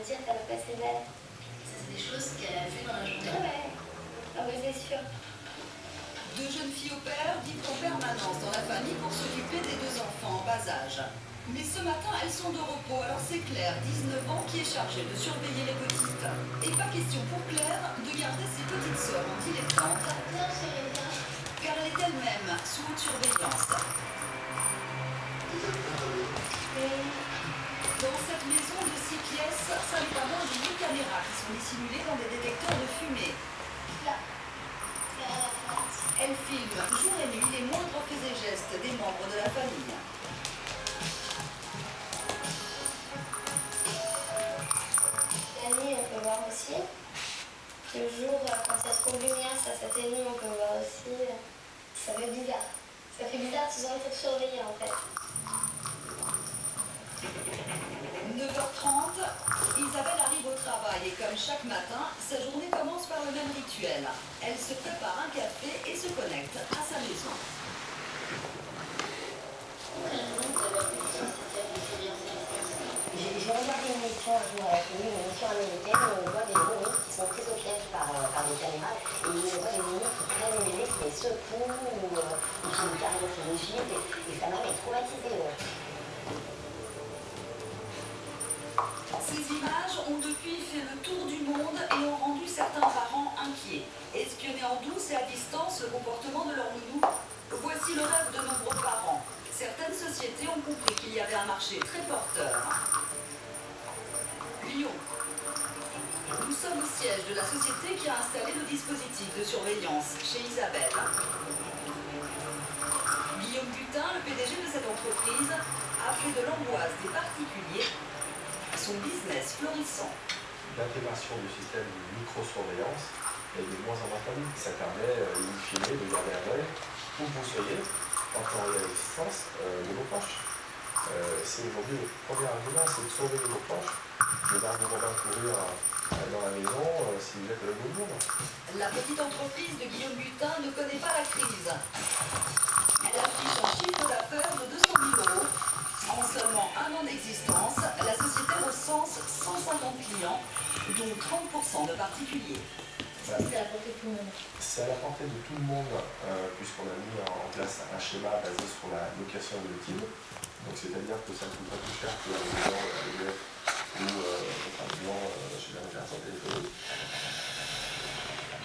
dire qu'elle va passer belle. Ça, c'est des choses qu'elle a fait dans la journée. Ouais, ah ouais, c'est sûr. Deux jeunes filles au père vivent en permanence dans la famille pour s'occuper des deux enfants en bas âge. Mais ce matin, elles sont de repos, alors c'est Claire, 19 ans, qui est chargée de surveiller les petites. Et pas question pour Claire de garder ses petites sœurs en dilettante, car elle est elle-même sous haute surveillance. Dans cette maison de 6 pièces, ça n'est pas moins de 8 caméras qui sont dissimulées dans des détecteurs de fumée. Elle filme jour et nuit les moindres faits et gestes des membres de la famille. La nuit, on peut voir aussi. Le jour, quand il y a trop de lumière, ça s'atténue, on peut voir aussi. Ça fait bizarre. Ça fait bizarre, toujours être surveillé en fait. 9h30, Isabelle arrive au travail et comme chaque matin, sa journée commence par le même rituel. Elle se prépare un café et se connecte à sa maison. J'ai regardé une émission un jour à la télé, une émission américaine où on voit des ministres qui sont pris au piège par des caméras et on voit des ministres très élevés qui les secouent ou qui filment carrément sur une gîte et ça m'avait traumatisé. Ces images ont depuis fait le tour du monde et ont rendu certains parents inquiets. Espionner en douce et à distance le comportement de leur nounou, voici le rêve de nombreux parents. Certaines sociétés ont compris qu'il y avait un marché très porteur. Lyon. Nous sommes au siège de la société qui a installé le dispositif de surveillance chez Isabelle. Guillaume Butin, le PDG de cette entreprise, a fait de l'angoisse des particuliers son business florissant. L'intégration du système de microsurveillance est de moins en moins commune. Ça permet, in fine, de garder un œil où vous soyez en temps et à l'existence de vos proches. C'est aujourd'hui le premier argument, c'est de surveiller vos proches, de voir vos robins courir dans la maison si vous êtes à l'autre bout. La petite entreprise de Guillaume Butin ne connaît pas la crise. Elle affiche un chiffre d'affaires de 200 000 €. En seulement un an d'existence, la société recense 150 clients, dont 30% de particuliers. C'est à la portée de tout le monde. C'est à la portée de tout le monde, puisqu'on a mis en place un schéma basé sur la location évolutive. Donc c'est-à-dire que ça ne coûte pas plus cher que l'AWF ou chez un opérateur téléphonique.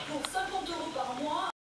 Pour 50 € par mois,